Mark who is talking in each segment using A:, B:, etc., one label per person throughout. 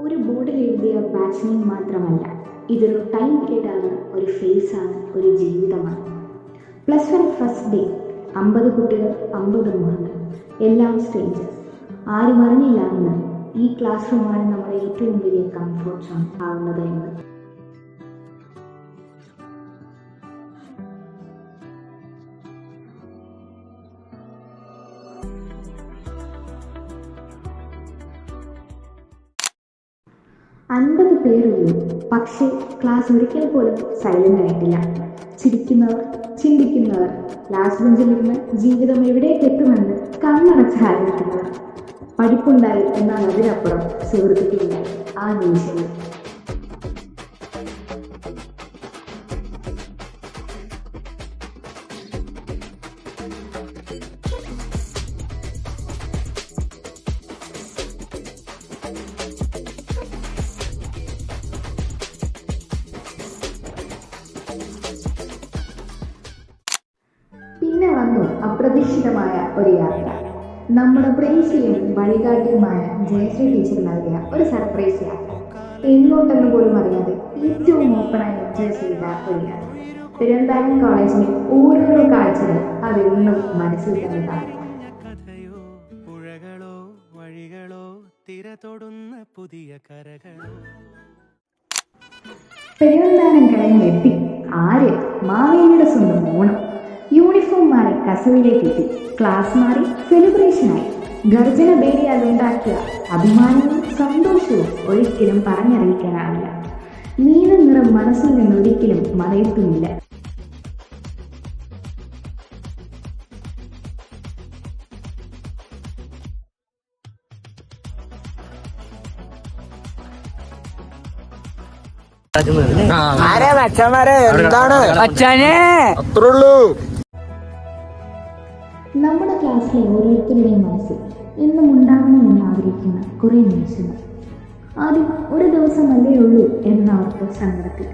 A: ഒരു ബോർഡിൽ എഴുതിയ ബാച്ച് നെയിം മാത്രമല്ല, ഇതൊരു ടൈം പീരീഡാണ്, ഒരു ഫേസാണ്, ഒരു ജീവിതമാണ്. പ്ലസ് വൺ ഫസ്റ്റ് ഡേ, 50 കുട്ടികൾ, 50 മുഖങ്ങൾ, എല്ലാം സ്ട്രേഞ്ചേഴ്സ്. ആരും അറിഞ്ഞില്ല എന്ന് ഈ ക്ലാസ് റൂമാണ് നമ്മുടെ ഏറ്റവും വലിയ കംഫോർട്ട് സോൺ ആവുന്നത് എന്ന്. അൻപത് പേരുള്ളൂ, പക്ഷേ ക്ലാസ് ഒരിക്കൽ പോലും സൈലന്റ് ആയിട്ടില്ല. ചിരിക്കുന്നവർ, ചിന്തിക്കുന്നവർ, ലാസ്റ്റ് ബെഞ്ചിൽ നിന്ന് ജീവിതം എവിടേക്ക് എത്തുമെന്ന് കണ്ണടച്ച് ആരംഭിക്കുന്നവർ. പഠിപ്പുണ്ടായി, എന്നാൽ അതിനപ്പുറം സുഹൃത്തുക്കളുണ്ടായി ആ നിമിഷങ്ങൾ. പിന്നെ വന്നു അപ്രതീക്ഷിതമായ ഒരു യാത്ര. നമ്മുടെ പ്രേസിയും വഴികാട്ടിയുമായ ജയശ്രീ ടീച്ചർ നൽകിയ ഒരു സർപ്രൈസ് യാത്ര. എങ്ങോട്ടെന്ന് പോലും അറിയാതെ ഏറ്റവും ഓപ്പണായി എൻജോയ് ചെയ്ത ഒരു യാത്ര. തിരുവനന്തപുരം കോളേജിലെ ഓരോരോ കാഴ്ചകൾ അതെന്നും മനസ്സിൽ തന്നെ കാണും. തിരുവനന്തപുരം കഴിഞ്ഞെത്തി ആര്? മാവേലിയുടെ സ്വന്തം ഓണം. യൂണിഫോം മാറി കസവിലേക്ക് എത്തി, ക്ലാസ് മാറി സെലിബ്രേഷനായി. ഗർജന ബേരിയാൽ ഉണ്ടാക്കിയ അഭിമാനവും സന്തോഷവും ഒരിക്കലും പറഞ്ഞറിയിക്കാനാവില്ല. നീല നിറം മനസ്സിൽ നിന്ന് ഒരിക്കലും മറയത്തുമില്ല. നമ്മുടെ ക്ലാസ്സിലെ ഓരോരുത്തരുടെയും മനസ്സിൽ എന്നും ഉണ്ടാവണം എന്ന് ആഗ്രഹിക്കുന്ന കുറേ നിമിഷങ്ങൾ. ആദ്യം ഒരു ദിവസമല്ലേ ഉള്ളൂ എന്നവർക്ക് സങ്കടത്തിൽ,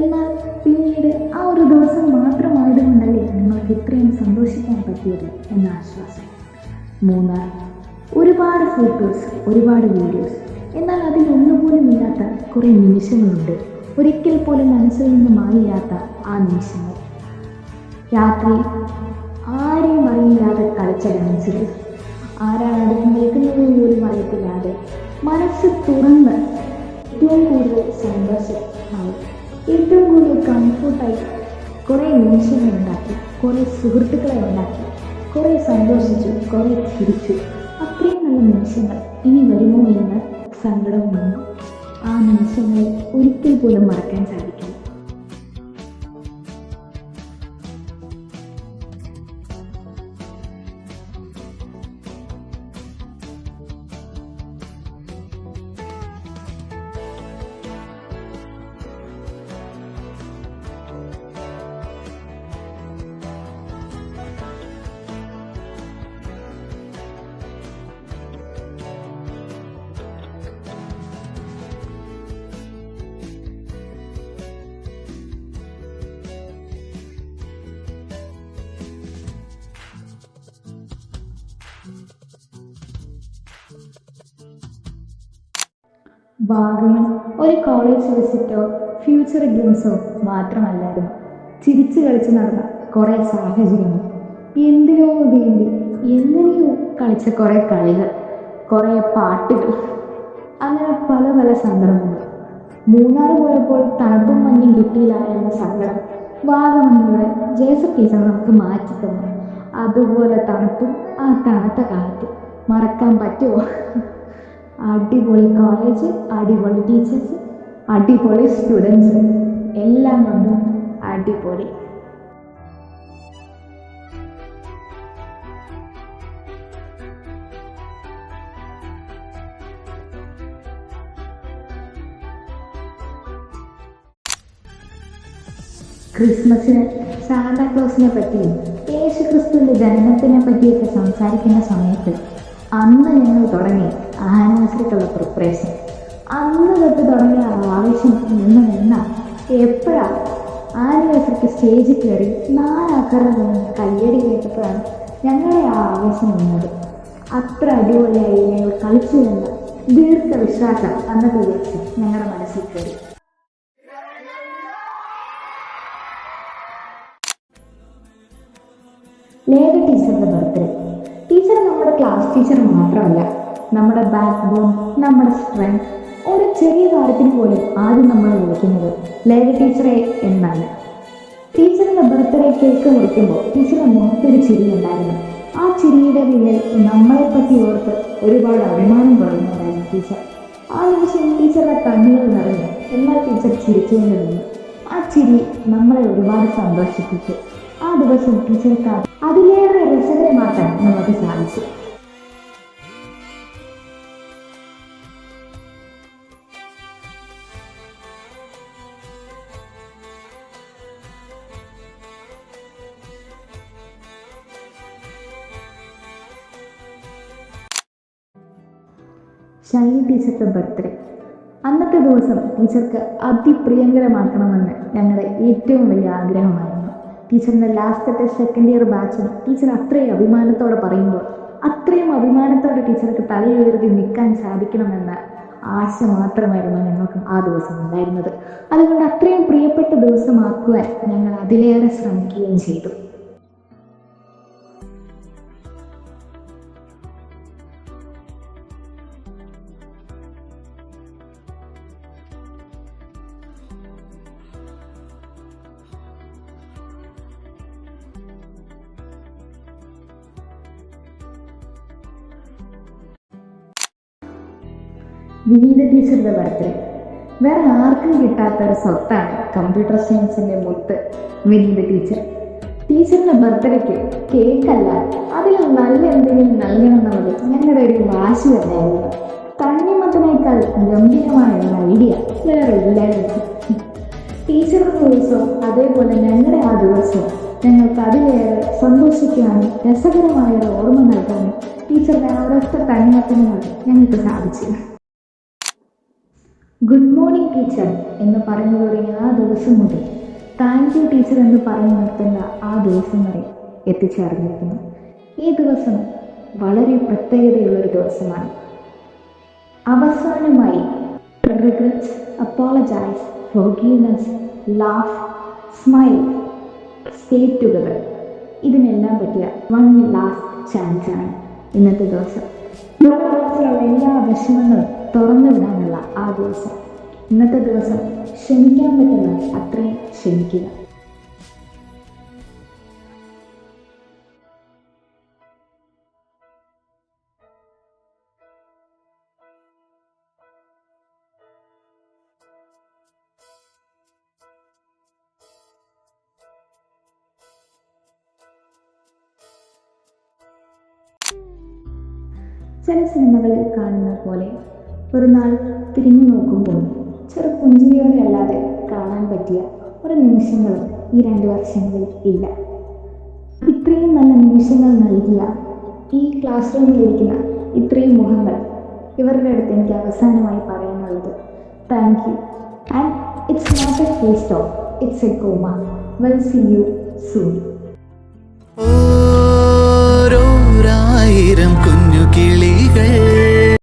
A: എന്നാൽ പിന്നീട് ആ ഒരു ദിവസം മാത്രമായതുകൊണ്ടല്ലേ നിങ്ങൾക്ക് ഇത്രയും സന്തോഷിക്കാൻ പറ്റിയത് എന്ന ആശ്വാസം. മൂന്നാർ, ഒരുപാട് ഫോട്ടോസ്, ഒരുപാട് വീഡിയോസ്, എന്നാൽ അതിലൊന്നുപോലും ഇല്ലാത്ത കുറേ നിമിഷങ്ങളുണ്ട്. ഒരിക്കൽ പോലും മനസ്സിൽ നിന്ന് മാറിയാത്ത ആ നിമിഷങ്ങൾ. രാത്രി ആരെയും അറിയില്ലാതെ കളിച്ച ഡാൻസുകൾ, ആരാണ് അടുത്ത് നിൽക്കുന്നത് പോലും അറിയത്തില്ലാതെ മനസ്സ് തുറന്ന് ഏറ്റവും കൂടുതൽ സന്തോഷമായി, ഏറ്റവും കൂടുതൽ കംഫർട്ടായി കുറേ നിമിഷങ്ങൾ ഉണ്ടാക്കി, കുറേ സുഹൃത്തുക്കളെ ഉണ്ടാക്കി, കുറേ സന്തോഷിച്ചു, കുറേ ചിരിച്ചു. അത്രയും നല്ല നിമിഷങ്ങൾ ഇനി വരുമോ എന്ന് സങ്കടം വന്നു. ആ നിമിഷങ്ങളെ ഒരിക്കൽ പോലും മറക്കാൻ സാധിക്കില്ല. വാഗമൺ ഒരു കോളേജ് വിസിറ്റോ ഫ്യൂച്ചർ ഗെയിംസോ മാത്രമല്ലായിരുന്നു. ചിരിച്ചു കളിച്ച് നടന്ന കുറേ സാഹചര്യങ്ങൾ, എന്തിനോ വേണ്ടി എങ്ങനെയോ കളിച്ച കുറേ കളികൾ, കുറേ പാട്ടുകൾ, അങ്ങനെ പല പല സന്ദർഭങ്ങൾ. മൂന്നാർ പോയപ്പോൾ തണുപ്പും മഞ്ഞും കിട്ടിയില്ല എന്ന സങ്കടം വാഗമണ്ണിലൂടെ ജയശ്രീ ടീച്ചർ നമുക്ക് മാറ്റി തന്നു. അതുപോലെ തണുപ്പും ആ തണുത്ത കാലത്ത് മറക്കാൻ പറ്റുമോ? അടിപൊളി കോളേജ്, അടിപൊളി ടീച്ചേഴ്സ്, അടിപൊളി സ്റ്റുഡൻസ്, എല്ലാം കൊണ്ടും അടിപൊളി. ക്രിസ്മസിന് സാന്താക്ലോസിനെ പറ്റിയും യേശു ക്രിസ്തുവിൻ്റെ ജനനത്തിനെ പറ്റിയൊക്കെ സംസാരിക്കുന്ന സമയത്ത് അന്ന് ഞങ്ങൾ തുടങ്ങി ആനിവേഴ്സറിക്കുള്ള പ്രിപ്പറേഷൻ. അന്ന് തൊട്ട് തുടങ്ങിയ ആവേശം നിന്ന എപ്പോഴാണ് ആനിവേഴ്സറിക്ക് സ്റ്റേജിൽ കയറി 4 ആൾക്കാരുടെ കയ്യടി കേട്ടപ്പോഴാണ് ഞങ്ങളുടെ ആ ആവേശം നിന്നത്. അത്ര അടിപൊളിയായി ഞങ്ങൾ കളിച്ചു എന്ന് ദീർഘവിശ്വാസം അന്നത്തെ ദിവസം ഞങ്ങളുടെ മനസ്സിൽ കയറി. ലേഖ ടീച്ചറിന്റെ ബർത്ത്ഡേ. ടീച്ചർ നമ്മുടെ ക്ലാസ് ടീച്ചർ മാത്രമല്ല, നമ്മുടെ ബാക്ക് ബോൺ, നമ്മുടെ സ്ട്രെങ്ത്. ഒരു ചെറിയ കാര്യത്തിന് പോലും ആദ്യം നമ്മൾ വിളിക്കുന്നത് ലേഖ ടീച്ചറെ എന്നാണ്. ടീച്ചറിന്റെ ബർത്ത്ഡേ കേക്ക് മുറിക്കുമ്പോൾ ടീച്ചറുടെ മുഖത്തൊരു ചിരി ഉണ്ടായിരുന്നു. ആ ചിരിയുടെ പിന്നിൽ നമ്മളെപ്പറ്റി ഓർത്ത് ഒരുപാട് അഭിമാനം പറയുന്നവരായിരുന്നു ടീച്ചർ. ആ നിമിഷം ടീച്ചറുടെ കണ്ണുകൾ നിറഞ്ഞു, എന്നാൽ ടീച്ചർ ചിരിച്ചുകൊണ്ട് നിന്നു. ആ ചിരി നമ്മളെ ഒരുപാട് സന്തോഷിപ്പിച്ചു. ആ ദിവസം ടീച്ചർക്ക് അതിലേറെ രസകരമാക്കാൻ നമുക്ക് സാധിച്ചു. ഷൈനി ടീച്ചറുടെ ബർത്ത്ഡേ. അന്നത്തെ ദിവസം ടീച്ചർക്ക് അതിപ്രിയങ്കരമാക്കണമെന്ന് ഞങ്ങളുടെ ഏറ്റവും വലിയ ആഗ്രഹമായിരുന്നു. ടീച്ചറിൻ്റെ ലാസ്റ്റത്തെ സെക്കൻഡ് ഇയർ ബാച്ചിൽ ടീച്ചർ അത്രയും അഭിമാനത്തോടെ പറയുമ്പോൾ അത്രയും അഭിമാനത്തോടെ ടീച്ചർക്ക് തലയുയർത്തി നിൽക്കാൻ സാധിക്കണമെന്ന ആശ മാത്രമായിരുന്നു ഞങ്ങൾക്ക് ആ ദിവസം ഉണ്ടായിരുന്നത്. അതുകൊണ്ട് അത്രയും പ്രിയപ്പെട്ട ദിവസമാക്കുവാൻ ഞങ്ങൾ അതിലേറെ ശ്രമിക്കുകയും ചെയ്തു. വിനീത ടീച്ചറുടെ ബർത്ത്ഡേ. വേറെ ആർക്കും കിട്ടാത്ത ഒരു സ്വത്താണ് കമ്പ്യൂട്ടർ സയൻസിന്റെ മുത്ത് വിനീത ടീച്ചർ. ടീച്ചറിന്റെ ബർത്ത്ഡേക്ക് കേക്കല്ല, അതിൽ നല്ല എന്തെങ്കിലും നൽകണമെന്നുള്ളത് ഞങ്ങളുടെ ഒരു വാശി തന്നെയായിരുന്നു. തണ്ണിമത്തനേക്കാൾ ഗംഭീരമായ ഒരു ഐഡിയ വേറെ ഇല്ലായിരുന്നു. ടീച്ചറുടെ ദിവസവും അതേപോലെ ഞങ്ങളുടെ ആ ദിവസവും ഞങ്ങൾക്ക് അതിലേറെ സന്തോഷിക്കാനും രസകരമായ ഒരു ഓർമ്മ നൽകാനും ടീച്ചറുടെ ആ ഒരൊറ്റ തണ്ണിമത്തനങ്ങൾ ഞങ്ങൾക്ക് സാധിച്ചു. ഗുഡ് മോർണിംഗ് ടീച്ചർ എന്ന് പറഞ്ഞു തുടങ്ങിയ ആ ദിവസം മുതൽ താങ്ക് യു ടീച്ചർ എന്ന് പറഞ്ഞു നിർത്തുന്ന ആ ദിവസം വരെ എത്തിച്ചേർന്നിരിക്കുന്നു. ഈ ദിവസം വളരെ പ്രത്യേകതയുള്ളൊരു ദിവസമാണ്. അവസാനമായി regrets, apologise, forgiveness, laugh, smile, stay together, ഇതിനെല്ലാം പറ്റിയ വൺ ലാസ്റ്റ് ചാൻസ് ആണ് ഇന്നത്തെ ദിവസം. നമ്മുടെ മനസ്സിലുള്ള എല്ലാ വിഷമങ്ങളും തുറന്നു വിടാനുള്ള ആ ദിവസം. ഇന്നത്തെ ദിവസം ക്ഷമിക്കാൻ പറ്റുന്ന അത്രയും ക്ഷമിക്കുക. ചില സിനിമകളിൽ കാണുന്ന പോലെ ഒരു നാൾ തിരിഞ്ഞു നോക്കുമ്പോൾ ചെറു പുഞ്ചിരിയോടെ അല്ലാതെ കാണാൻ പറ്റിയ ഒരു നിമിഷങ്ങളും ഈ 2 വർഷങ്ങളിൽ ഇല്ല. ഇത്രയും നല്ല നിമിഷങ്ങൾ നൽകിയ ഈ ക്ലാസ് റൂമിലിരിക്കുന്ന ഇത്രയും മുഖങ്ങൾ, ഇവരുടെ അടുത്ത് എനിക്ക് അവസാനമായി പറയാനുള്ളത് thank you. And it's not a full stop, it's a comma. Well see you soon.
B: ഓരോരായിരം കുഞ്ഞു കിളികൾ